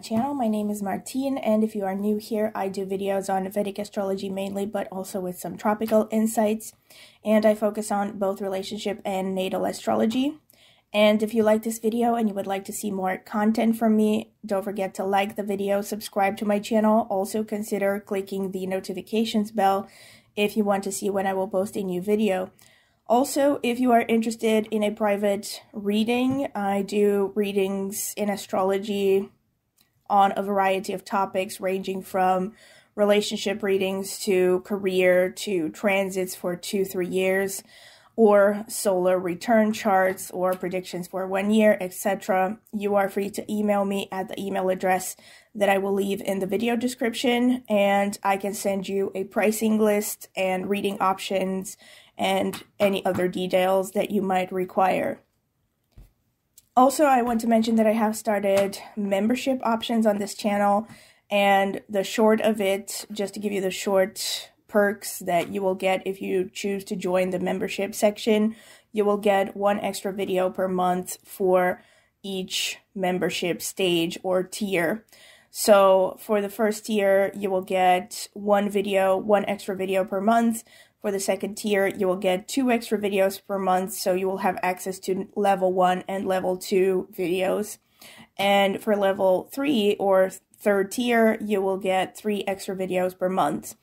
channel. My name is Martine, and if you are new here, I do videos on Vedic astrology mainly, but also with some tropical insights, and I focus on both relationship and natal astrology. And if you like this video and you would like to see more content from me, don't forget to like the video, subscribe to my channel. Also consider clicking the notifications bell if you want to see when I will post a new video. Also, if you are interested in a private reading, I do readings in astrology on a variety of topics ranging from relationship readings to career to transits for 2-3 years, or solar return charts or predictions for 1 year, etc. You are free to email me at the email address that I will leave in the video description, and I can send you a pricing list and reading options and any other details that you might require. Also, I want to mention that I have started membership options on this channel, and the short of it, just to give you the short perks that you will get if you choose to join the membership section, you will get 1 extra video per month for each membership stage or tier. So for the first tier, you will get 1 extra video per month. For the second tier, you will get 2 extra videos per month, so you will have access to level 1 and level 2 videos. And for level 3 or third tier, you will get 3 extra videos per month.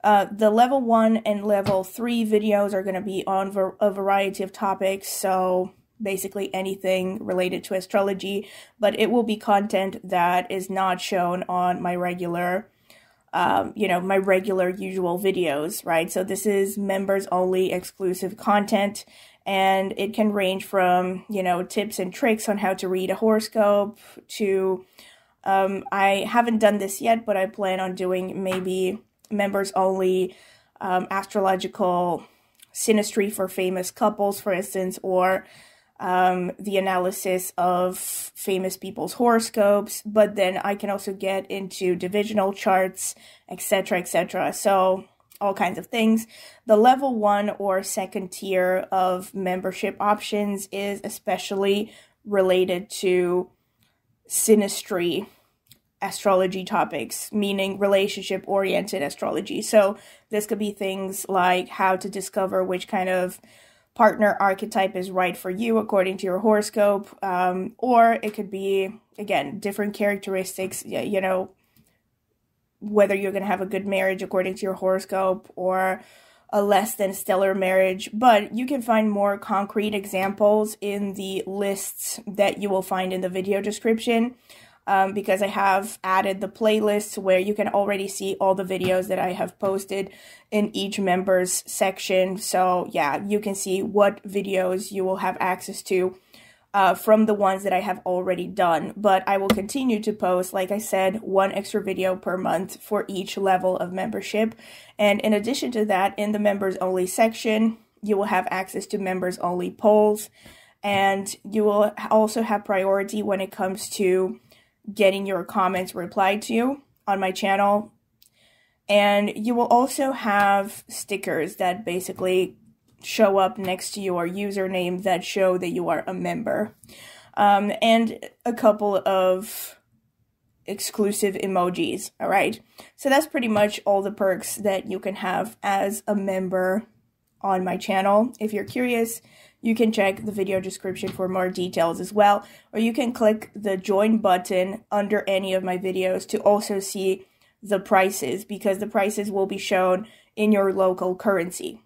The level 1 and level 3 videos are going to be on a variety of topics, so basically anything related to astrology, but it will be content that is not shown on my regular usual videos, right? So this is members only exclusive content, and it can range from, tips and tricks on how to read a horoscope to, I haven't done this yet, but I plan on doing maybe members only astrological synastry for famous couples, for instance, or the analysis of famous people's horoscopes, but then I can also get into divisional charts, etc., etc. So all kinds of things. The level 1 or second tier of membership options is especially related to synastry astrology topics, meaning relationship-oriented astrology. So this could be things like how to discover which kind of partner archetype is right for you according to your horoscope, or it could be, again, different characteristics, whether you're going to have a good marriage according to your horoscope or a less than stellar marriage. But you can find more concrete examples in the lists that you will find in the video description, because I have added the playlists where you can already see all the videos that I have posted in each members section. So yeah, you can see what videos you will have access to from the ones that I have already done. But I will continue to post, like I said, 1 extra video per month for each level of membership. And in addition to that, in the members only section, you will have access to members only polls, and you will also have priority when it comes to getting your comments replied to on my channel. And you will also have stickers that basically show up next to your username that show that you are a member, and a couple of exclusive emojis. All right, so that's pretty much all the perks that you can have as a member on my channel. If you're curious, you can check the video description for more details as well, or you can click the join button under any of my videos to also see the prices, because the prices will be shown in your local currency.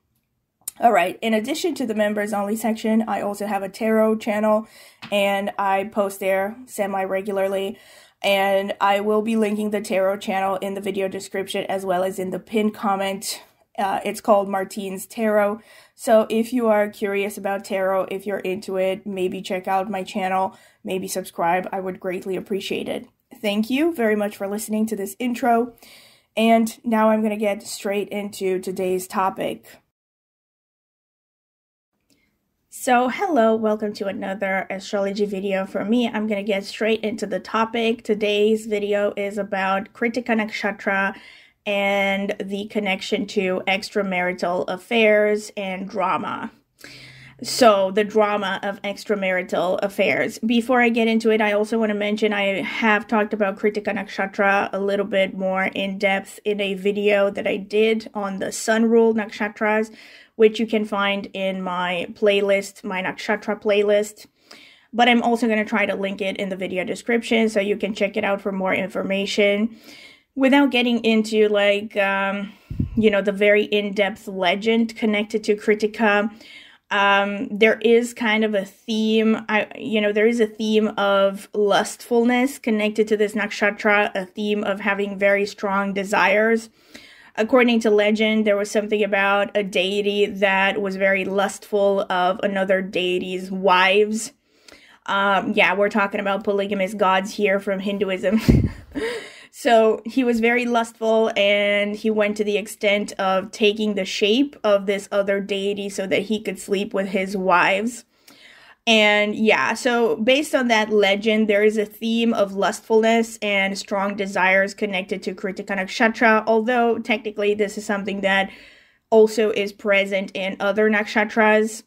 All right, in addition to the members only section, I also have a tarot channel, and I post there semi-regularly, and I will be linking the tarot channel in the video description as well as in the pinned comment. It's called Martine's Tarot. So if you are curious about tarot, if you're into it, maybe check out my channel, maybe subscribe. I would greatly appreciate it. Thank you very much for listening to this intro. And now I'm going to get straight into today's topic. So hello, welcome to another astrology video from me. I'm going to get straight into the topic. Today's video is about Krittika Nakshatra and the connection to extramarital affairs and drama. So the drama of extramarital affairs. Before I get into it, I also want to mention I have talked about Krittika Nakshatra a little bit more in depth in a video that I did on the Sun Rule Nakshatras, which you can find in my playlist, my Nakshatra playlist. But I'm also going to try to link it in the video description so you can check it out for more information. Without getting into like, the very in-depth legend connected to Krittika, there is kind of a theme, there is a theme of lustfulness connected to this nakshatra, a theme of having very strong desires. According to legend, there was something about a deity that was very lustful of another deity's wives. We're talking about polygamous gods here from Hinduism. So he was very lustful, and he went to the extent of taking the shape of this other deity so that he could sleep with his wives. And so based on that legend, there is a theme of lustfulness and strong desires connected to Krittika Nakshatra, although technically this is something that also is present in other nakshatras.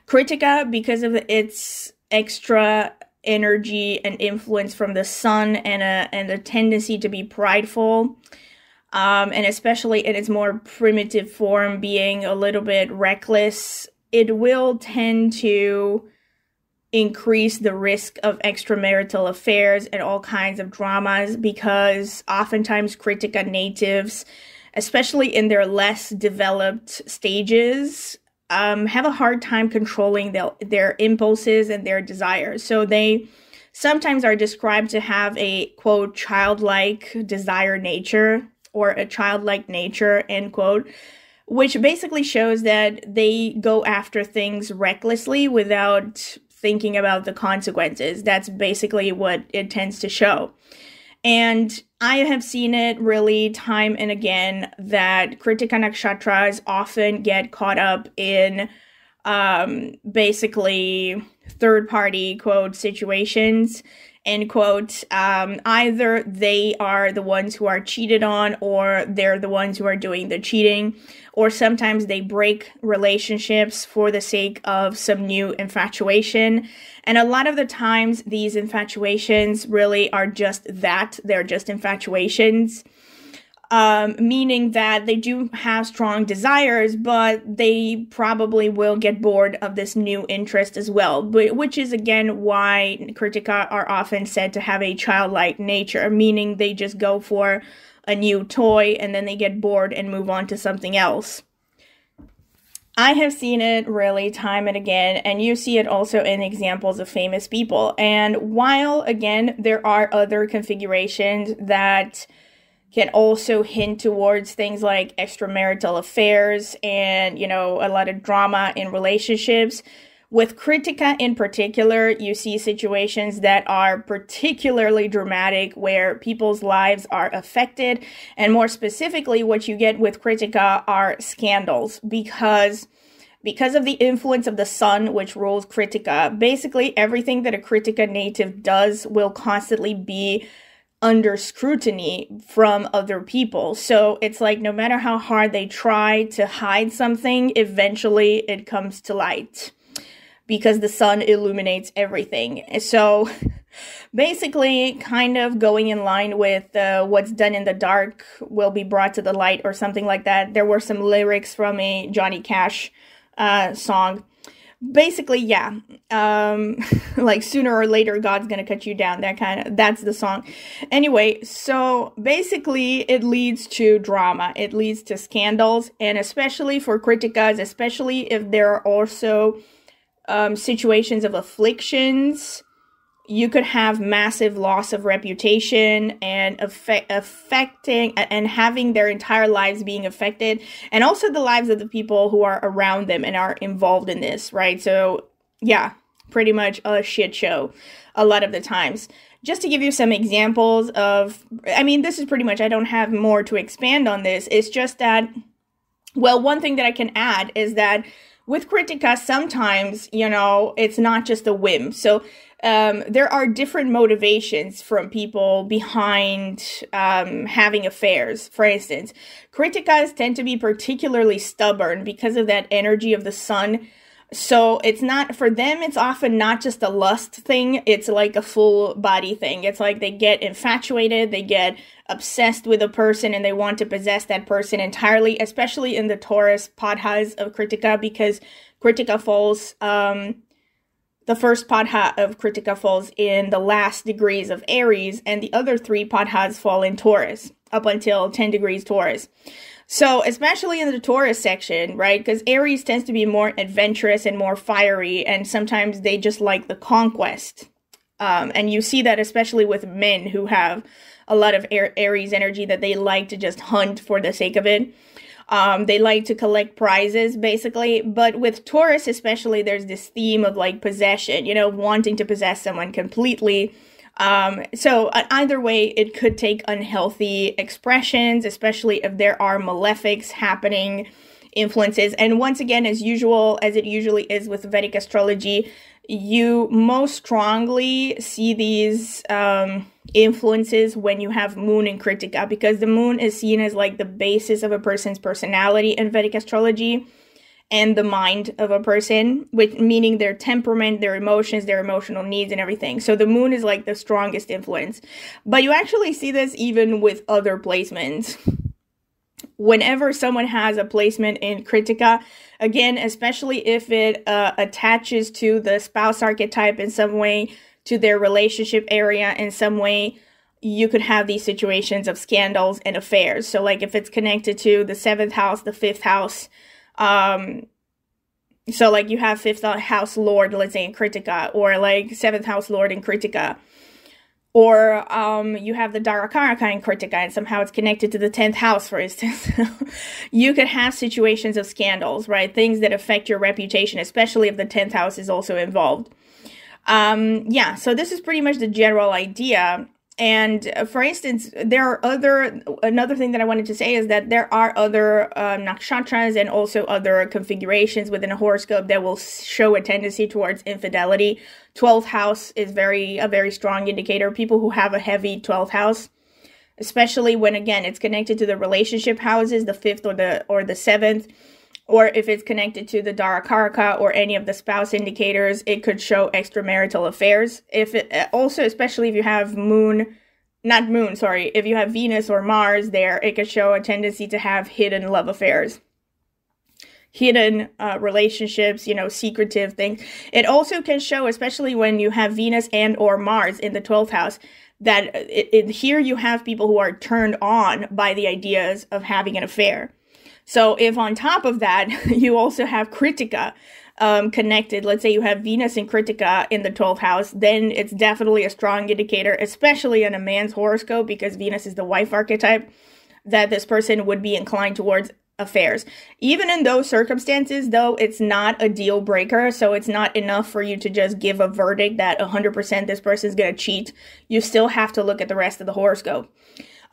Krittika, because of its extra energy and influence from the sun and a tendency to be prideful, and especially in its more primitive form, being a little bit reckless, it will tend to increase the risk of extramarital affairs and all kinds of dramas, because oftentimes Krittika natives, especially in their less developed stages, have a hard time controlling their impulses and their desires. So they sometimes are described to have a, quote, childlike desire nature, or a childlike nature, end quote, which basically shows that they go after things recklessly without thinking about the consequences. That's basically what it tends to show. And I have seen it really time and again that Krittika Nakshatras often get caught up in basically third-party, quote, situations, end quote. Either they are the ones who are cheated on, or they're the ones who are doing the cheating, or sometimes they break relationships for the sake of some new infatuation. And a lot of the times, these infatuations really are just that. They're just infatuations, meaning that they do have strong desires, but they probably will get bored of this new interest as well, which is, again, why Krittika are often said to have a childlike nature, meaning they just go for a new toy and then they get bored and move on to something else. I have seen it really time and again, and you see it also in examples of famous people. And while, again, there are other configurations that can also hint towards things like extramarital affairs and, a lot of drama in relationships, with Krittika in particular, you see situations that are particularly dramatic where people's lives are affected. And more specifically, what you get with Krittika are scandals, because of the influence of the sun, which rules Krittika, basically everything that a Krittika native does will constantly be under scrutiny from other people. So it's like no matter how hard they try to hide something, eventually it comes to light, because the sun illuminates everything. So basically, kind of going in line with what's done in the dark will be brought to the light, or something like that. There were some lyrics from a Johnny Cash song. Basically, like sooner or later, God's gonna cut you down. That's the song. Anyway, so basically it leads to drama. It leads to scandals, and especially for Krittikas, especially if there are also situations of afflictions, you could have massive loss of reputation and affecting and having their entire lives being affected, and also the lives of the people who are around them and are involved in this, right? So pretty much a shit show a lot of the times. Just to give you some examples of, this is pretty much, I don't have more to expand on this. It's just that, well, one thing that I can add is that with Krittika, sometimes, it's not just a whim. So there are different motivations from people behind having affairs. For instance, Krittikas tend to be particularly stubborn because of that energy of the sun, So it's not, for them, it's often not just a lust thing, it's like a full body thing. It's like they get infatuated, they get obsessed with a person, and they want to possess that person entirely, especially in the Taurus padhas of Krittika, because Krittika falls, the first padha of Krittika falls in the last degrees of Aries, and the other 3 padhas fall in Taurus, up until 10 degrees Taurus. So, especially in the Taurus section, right, because Aries tends to be more adventurous and more fiery, and sometimes they just like the conquest. And you see that especially with men who have a lot of Aries energy, that they like to just hunt for the sake of it. They like to collect prizes, basically. But with Taurus especially, there's this theme of, like, possession, you know, wanting to possess someone completely. So either way, it could take unhealthy expressions, especially if there are malefics happening, influences. And once again, as usual, as it usually is with Vedic astrology, you most strongly see these influences when you have Moon in Krittika, because the Moon is seen as like the basis of a person's personality in Vedic astrology, and the mind of a person, which meaning their temperament, their emotions, their emotional needs, and everything. So the Moon is like the strongest influence. But you actually see this even with other placements. Whenever someone has a placement in Krittika, again, especially if it attaches to the spouse archetype in some way, to their relationship area in some way, you could have these situations of scandals and affairs. So like if it's connected to the 7th house, the 5th house, so like you have 5th house lord, let's say in Krittika, or like 7th house lord in Krittika, or you have the Darakaraka in Krittika, and somehow it's connected to the 10th house, for instance. You could have situations of scandals, right? Things that affect your reputation, especially if the 10th house is also involved. Yeah, so this is pretty much the general idea. And for instance, there are another thing that I wanted to say is that there are other nakshatras and also other configurations within a horoscope that will show a tendency towards infidelity. 12th house is a very strong indicator. People who have a heavy 12th house, especially when, again, it's connected to the relationship houses, the 5th or the 7th, or if it's connected to the Darakaraka or any of the spouse indicators, it could show extramarital affairs. Also, especially if you have if you have Venus or Mars there, it could show a tendency to have hidden love affairs, hidden relationships, you know, secretive things. It also can show, especially when you have Venus and or Mars in the 12th house, that here you have people who are turned on by the ideas of having an affair. So if on top of that, you also have Krittika connected, let's say you have Venus in Krittika in the 12th house, then it's definitely a strong indicator, especially in a man's horoscope, because Venus is the wife archetype, that this person would be inclined towards affairs. Even in those circumstances, though, it's not a deal breaker, so it's not enough for you to just give a verdict that 100% this person is going to cheat. You still have to look at the rest of the horoscope.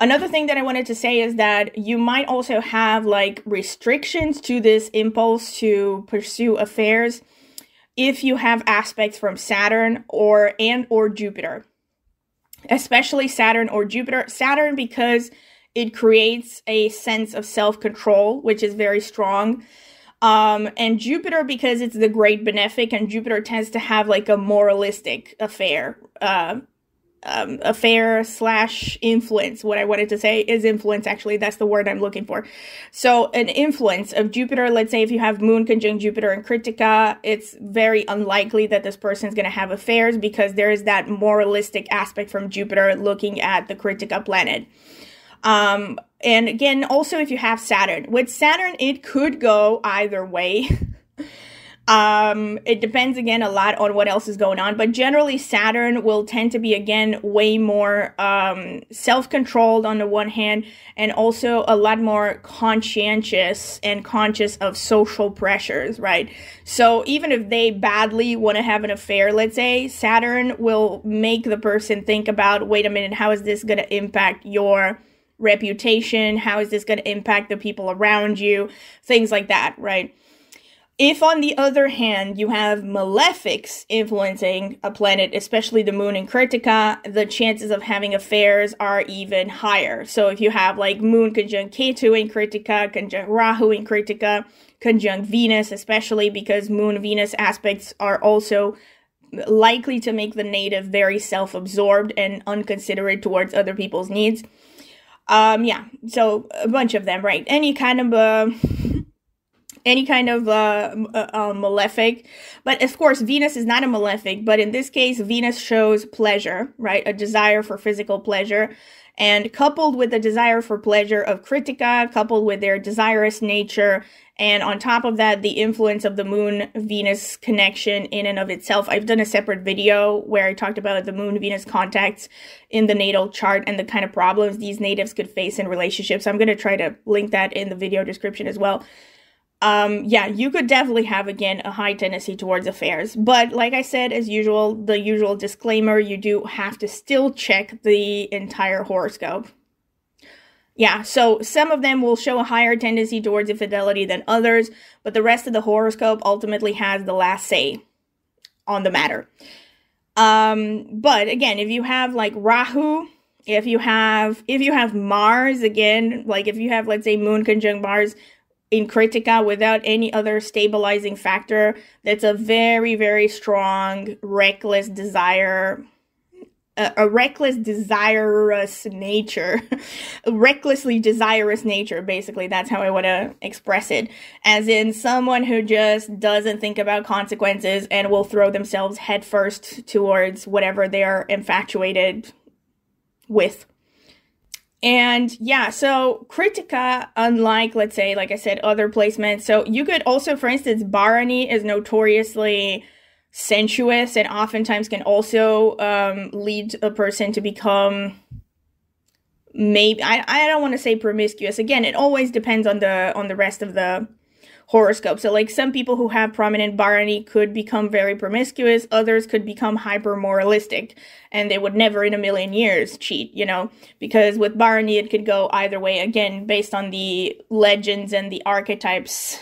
Another thing that I wanted to say is that you might also have like restrictions to this impulse to pursue affairs if you have aspects from Saturn or Jupiter, especially Saturn or Jupiter. Saturn, because it creates a sense of self-control, which is very strong. And Jupiter, because it's the great benefic, and Jupiter tends to have like a moralistic affair / influence. What I wanted to say is influence, actually. That's the word I'm looking for. So an influence of Jupiter, let's say if you have Moon conjunct Jupiter in Krittika, it's very unlikely that this person is going to have affairs, because there is that moralistic aspect from Jupiter looking at the Krittika planet. And again, also if you have Saturn. With Saturn, it could go either way. It depends, again, a lot on what else is going on, but generally Saturn will tend to be, again, way more self-controlled on the one hand, and also a lot more conscientious and conscious of social pressures, right? So even if they badly want to have an affair, let's say, Saturn will make the person think about, wait a minute, how is this going to impact your reputation? How is this going to impact the people around you? Things like that, right? If, on the other hand, you have malefics influencing a planet, especially the Moon in Krittika, the chances of having affairs are even higher. So if you have like Moon conjunct Ketu in Krittika, conjunct Rahu in Krittika, conjunct Venus, especially because Moon-Venus aspects are also likely to make the native very self-absorbed and unconsiderate towards other people's needs. Yeah, so a bunch of them, right? Any kind of malefic, but of course Venus is not a malefic, but in this case Venus shows pleasure, right? A desire for physical pleasure, and coupled with the desire for pleasure of Krittika, coupled with their desirous nature, and on top of that, the influence of the Moon-Venus connection in and of itself. I've done a separate video where I talked about the Moon-Venus contacts in the natal chart and the kind of problems these natives could face in relationships. I'm going to try to link that in the video description as well. Yeah, you could definitely have, again, a high tendency towards affairs. But like I said, as usual, the usual disclaimer, you do have to still check the entire horoscope. Yeah, so some of them will show a higher tendency towards infidelity than others, but the rest of the horoscope ultimately has the last say on the matter. But again, if you have like Rahu, if you have Mars, again, like if you have, let's say, Moon conjunct Mars in Krittika without any other stabilizing factor, that's a very, very strong, reckless desire, a reckless, desirous nature, a recklessly desirous nature, basically. That's how I want to express it. As in someone who just doesn't think about consequences and will throw themselves headfirst towards whatever they're infatuated with. And yeah, so Krittika, unlike, let's say, like I said, other placements, so you could also, for instance, Bharani is notoriously sensuous and oftentimes can also lead a person to become, maybe, I don't want to say promiscuous. Again, it always depends on the rest of the horoscope. So like some people who have prominent Bharani could become very promiscuous, others could become hyper moralistic, and they would never in a million years cheat, you know, because with Bharani it could go either way, again, based on the legends and the archetypes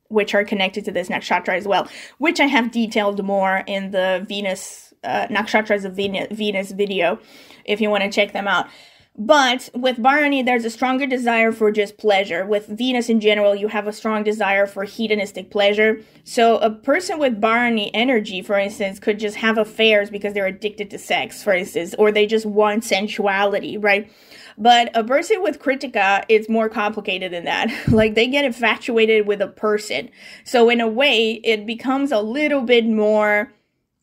which are connected to this nakshatra as well, which I have detailed more in the Venus, Nakshatras of Venus video, if you want to check them out. But with Bharani, there's a stronger desire for just pleasure. With Venus in general, you have a strong desire for hedonistic pleasure. So a person with Bharani energy, for instance, could just have affairs because they're addicted to sex, for instance, or they just want sensuality, right? But a person with Krittika, it's more complicated than that. Like, they get infatuated with a person. So in a way, it becomes a little bit more,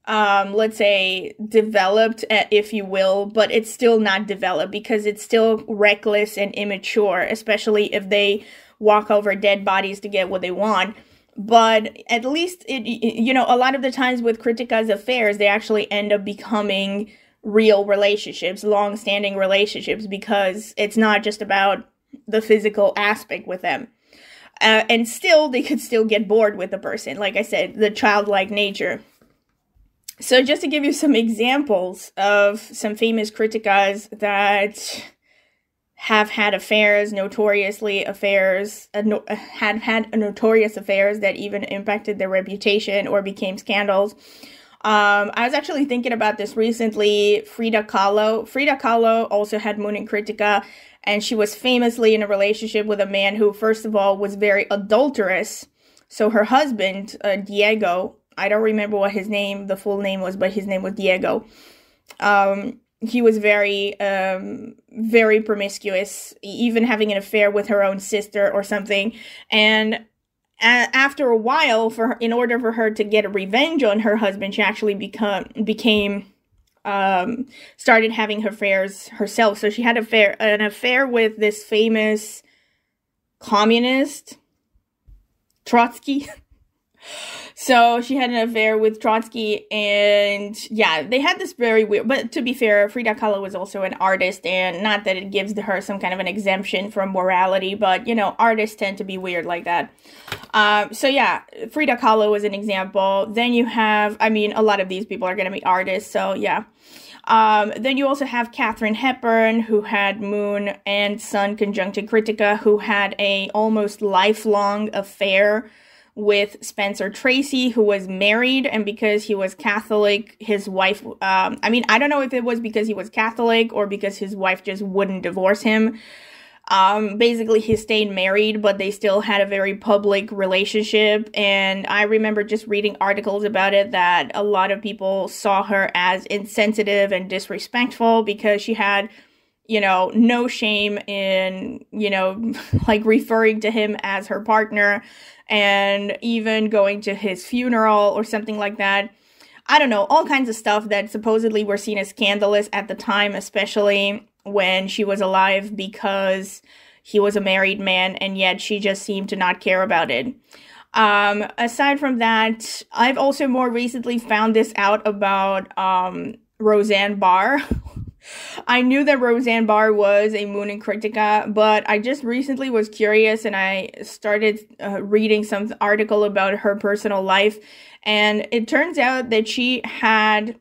let's say, developed, if you will, but it's still not developed because it's still reckless and immature, especially if they walk over dead bodies to get what they want. But at least, you know, a lot of the times with Krittika's affairs, they actually end up becoming real relationships, long-standing relationships, because it's not just about the physical aspect with them. And still, they could still get bored with the person. Like I said, the childlike nature. So just to give you some examples of some famous Krittikas that have had affairs, notoriously affairs, had notorious affairs that even impacted their reputation or became scandals. I was actually thinking about this recently. Frida Kahlo. Frida Kahlo also had Moon in Krittika, and she was famously in a relationship with a man who, first of all, was very adulterous. So her husband, Diego, I don't remember what his name, the full name was, but his name was Diego. He was very, very promiscuous, even having an affair with her own sister or something. And after a while, in order for her to get a revenge on her husband, she actually started having her affairs herself. So she had an affair with this famous communist, Trotsky. So she had an affair with Trotsky, and yeah, they had this very weird, but to be fair, Frida Kahlo was also an artist, and not that it gives her some kind of an exemption from morality, but, you know, artists tend to be weird like that. So yeah, Frida Kahlo was an example. Then you have, I mean, a lot of these people are going to be artists, so yeah. Then you also have Katharine Hepburn, who had Moon and Sun conjunct in Krittika, who had a almost lifelong affair with Spencer Tracy, who was married, and because he was Catholic, his wife, I mean, I don't know if it was because he was Catholic or because his wife just wouldn't divorce him. Basically, he stayed married, but they still had a very public relationship. And I remember just reading articles about it that a lot of people saw her as insensitive and disrespectful because she had, you know, no shame in, you know, like referring to him as her partner and even going to his funeral or something like that. I don't know, all kinds of stuff that supposedly were seen as scandalous at the time, especially when she was alive, because he was a married man, and yet she just seemed to not care about it. Aside from that, I've also more recently found this out about Roseanne Barr. I knew that Roseanne Barr was a moon in Krittika, but I just recently was curious and I started reading some article about her personal life, and it turns out that she had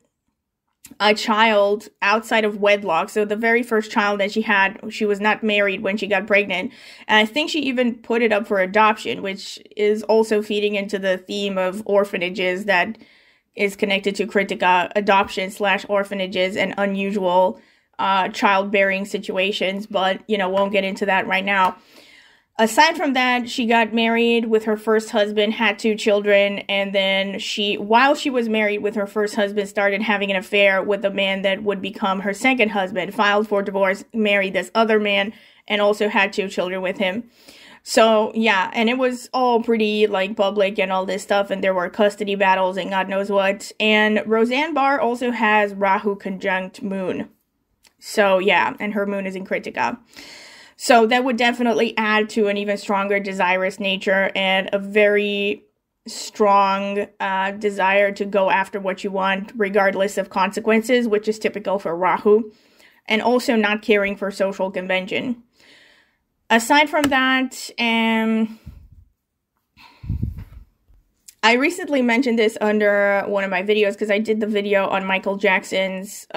a child outside of wedlock. So the very first child that she had, she was not married when she got pregnant. And I think she even put it up for adoption, which is also feeding into the theme of orphanages that is connected to Krittika, adoption / orphanages and unusual childbearing situations. But, you know, won't get into that right now. Aside from that, she got married with her first husband, had 2 children, and then while she was married with her first husband, started having an affair with a man that would become her second husband, filed for divorce, married this other man, and also had 2 children with him. So, yeah, and it was all pretty, like, public and all this stuff, and there were custody battles and God knows what. And Roseanne Barr also has Rahu conjunct Moon. So, yeah, and her Moon is in Krittika. So that would definitely add to an even stronger desirous nature and a very strong desire to go after what you want, regardless of consequences, which is typical for Rahu, and also not caring for social convention. Aside from that, I recently mentioned this under one of my videos because I did the video on Michael Jackson's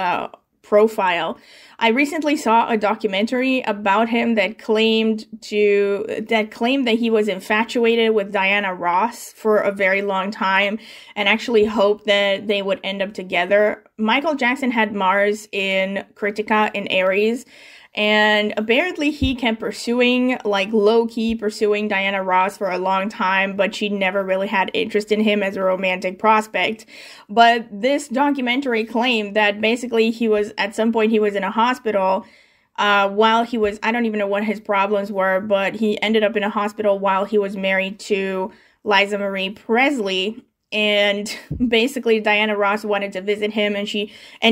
profile. I recently saw a documentary about him that claimed that he was infatuated with Diana Ross for a very long time and actually hoped that they would end up together. Michael Jackson had Mars in Krittika in Aries, and apparently he kept pursuing, like low-key pursuing Diana Ross for a long time, but she never really had interest in him as a romantic prospect. But this documentary claimed that basically at some point he was in a hospital while he was, I don't even know what his problems were, but he ended up in a hospital while he was married to Liza Marie Presley. And basically Diana Ross wanted to visit him, and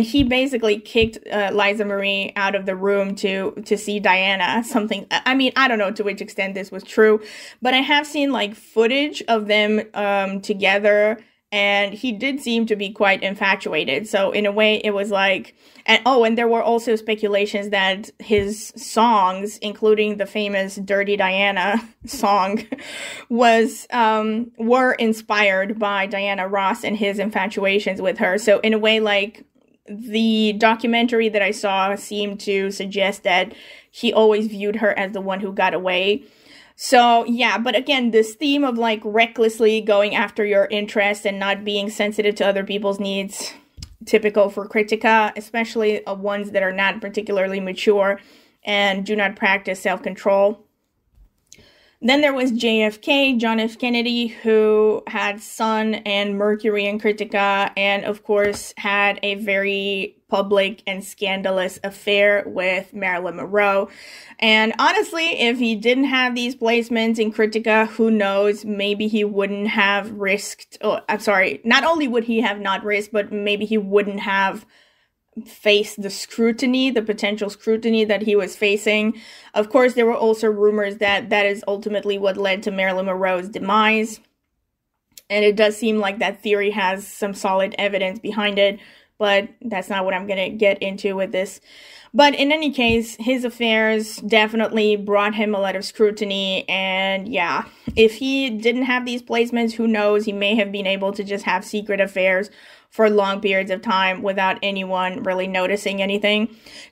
he basically kicked Liza Marie out of the room to see Diana. Something, I mean, I don't know to which extent this was true, but I have seen like footage of them together, and he did seem to be quite infatuated. So in a way it was like, and there were also speculations that his songs, including the famous Dirty Diana song, were inspired by Diana Ross and his infatuations with her. So in a way, like, the documentary that I saw seemed to suggest that he always viewed her as the one who got away. So, yeah, but again, this theme of, like, recklessly going after your interests and not being sensitive to other people's needs, typical for Krittika, especially ones that are not particularly mature and do not practice self-control. Then there was JFK, John F. Kennedy, who had Sun and Mercury in Krittika, and of course had a very public and scandalous affair with Marilyn Monroe. And honestly, if he didn't have these placements in Krittika, who knows, maybe he wouldn't have risked, not only would he have not risked, but maybe he wouldn't have face the potential scrutiny that he was facing. Of course, there were also rumors that is ultimately what led to Marilyn Monroe's demise. And it does seem like that theory has some solid evidence behind it, but that's not what I'm going to get into with this. But in any case, his affairs definitely brought him a lot of scrutiny, and yeah, if he didn't have these placements, who knows, he may have been able to just have secret affairs for long periods of time without anyone really noticing anything.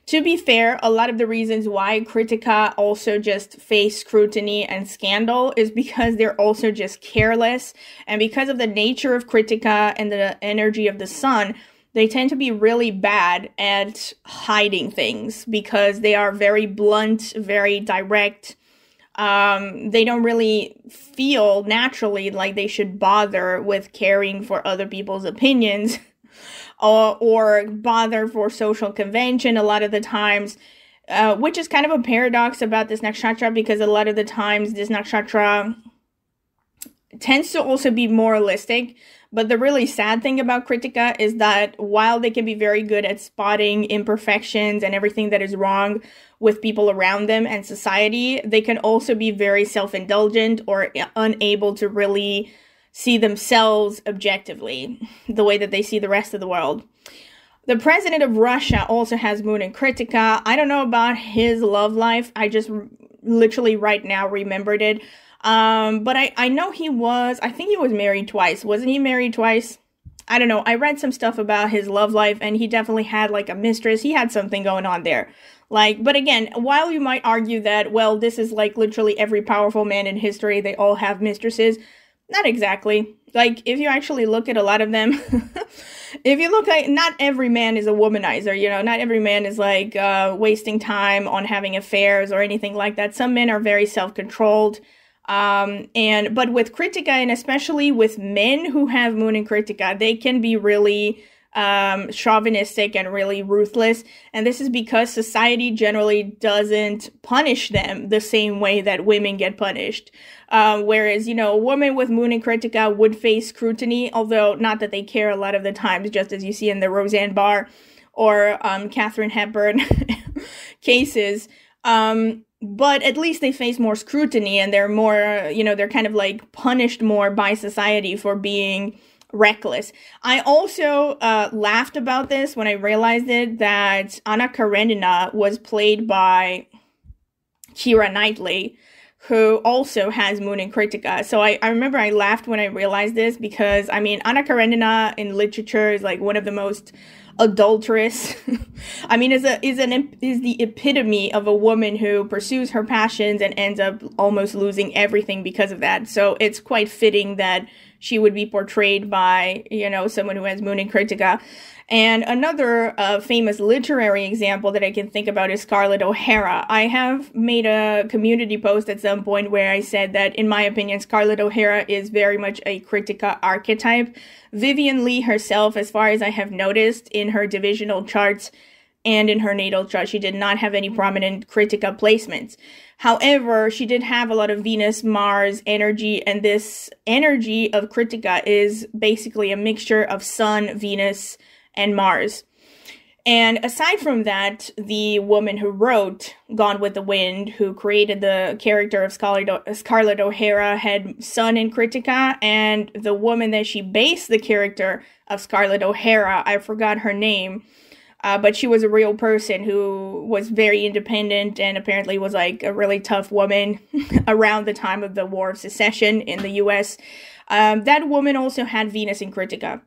To be fair, a lot of the reasons why Krittika also just face scrutiny and scandal is because they're also just careless, and because of the nature of Krittika and the energy of the sun, they tend to be really bad at hiding things because they are very blunt, very direct. They don't really feel naturally like they should bother with caring for other people's opinions or bother for social convention a lot of the times, which is kind of a paradox about this nakshatra, because a lot of the times this nakshatra tends to also be moralistic. But the really sad thing about Krittika is that while they can be very good at spotting imperfections and everything that is wrong with people around them and society, they can also be very self-indulgent or unable to really see themselves objectively, the way that they see the rest of the world. The president of Russia also has Moon in Krittika. I don't know about his love life. I just literally right now remembered it. But I know I think he was married twice. Wasn't he married twice? I don't know. I read some stuff about his love life, and he definitely had like a mistress. He had something going on there. But again, while you might argue that, well, this is like literally every powerful man in history, they all have mistresses. Not exactly. Like, if you actually look at a lot of them, if you look at, not every man is a womanizer, not every man is like, wasting time on having affairs or anything like that. Some men are very self-controlled. But with Krittika, and especially with men who have Moon in Krittika, they can be really chauvinistic and really ruthless. And this is because society generally doesn't punish them the same way that women get punished. Whereas, a woman with Moon in Krittika would face scrutiny, although not that they care a lot of the times, just as you see in the Roseanne Barr or Katharine Hepburn cases. But at least they face more scrutiny, and they're more, they're kind of like punished more by society for being reckless. I also laughed about this when I realized it, that Anna Karenina was played by Keira Knightley, who also has Moon in Krittika. So I remember I laughed when I realized this, because, Anna Karenina in literature is like one of the most adulterous. is the epitome of a woman who pursues her passions and ends up almost losing everything because of that. So it's quite fitting that she would be portrayed by, someone who has Moon in Krittika. And another famous literary example that I can think about is Scarlett O'Hara. I have made a community post at some point where I said that, in my opinion, Scarlett O'Hara is very much a Krittika archetype. Vivian Leigh herself, as far as I have noticed in her divisional charts and in her natal chart, she did not have any prominent Krittika placements. However, she did have a lot of Venus, Mars energy, and this energy of Krittika is basically a mixture of Sun, Venus, and Mars. And aside from that, the woman who wrote Gone with the Wind, who created the character of Scarlett O'Hara, had Sun in Krittika, and the woman that she based the character of Scarlett O'Hara, I forgot her name, but she was a real person who was very independent and apparently was like a really tough woman around the time of the War of Secession in the US. That woman also had Venus in Krittika.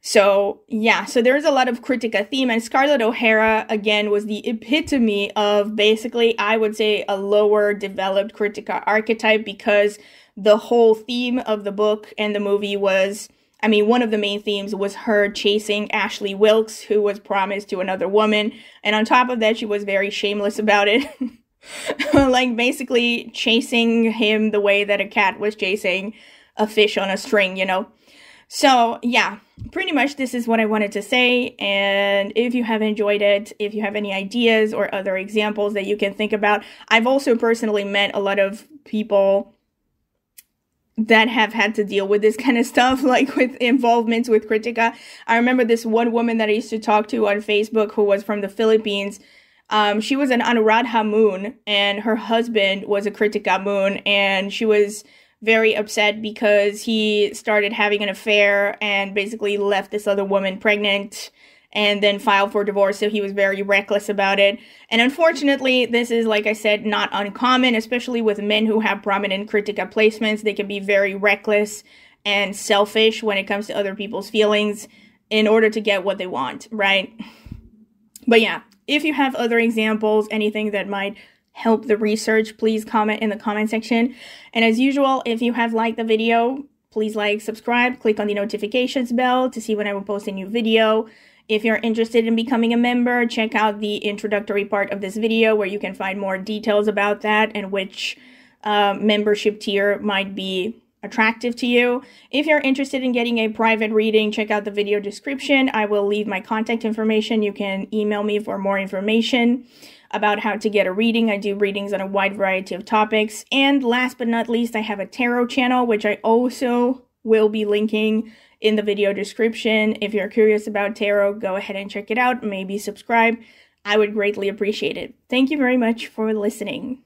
So there's a lot of Krittika theme, and Scarlett O'Hara, again, was the epitome of basically, I would say, a lower developed Krittika archetype, because the whole theme of the book and the movie was, one of the main themes was her chasing Ashley Wilkes, who was promised to another woman, and on top of that, she was very shameless about it. Like, basically chasing him the way that a cat was chasing a fish on a string, So, pretty much this is what I wanted to say, and if you have enjoyed it, if you have any ideas or other examples that you can think about, I've also personally met a lot of people that have had to deal with this kind of stuff, like with involvements with Krittika. I remember this one woman that I used to talk to on Facebook who was from the Philippines. She was an Anuradha Moon, and her husband was a Krittika Moon, and she was very upset because he started having an affair and basically left this other woman pregnant and then filed for divorce. So he was very reckless about it. And unfortunately, this is, like I said, not uncommon, especially with men who have prominent Krittika placements. They can be very reckless and selfish when it comes to other people's feelings in order to get what they want, right? But if you have other examples, anything that might help the research, please comment in the comment section. And as usual, if you have liked the video, please like, subscribe, click on the notifications bell to see when I will post a new video. If you're interested in becoming a member, check out the introductory part of this video where you can find more details about that and which membership tier might be attractive to you. If you're interested in getting a private reading, check out the video description. I will leave my contact information. You can email me for more information about how to get a reading. I do readings on a wide variety of topics. And last but not least, I have a tarot channel, which I also will be linking in the video description. If you're curious about tarot, go ahead and check it out. Maybe subscribe. I would greatly appreciate it. Thank you very much for listening.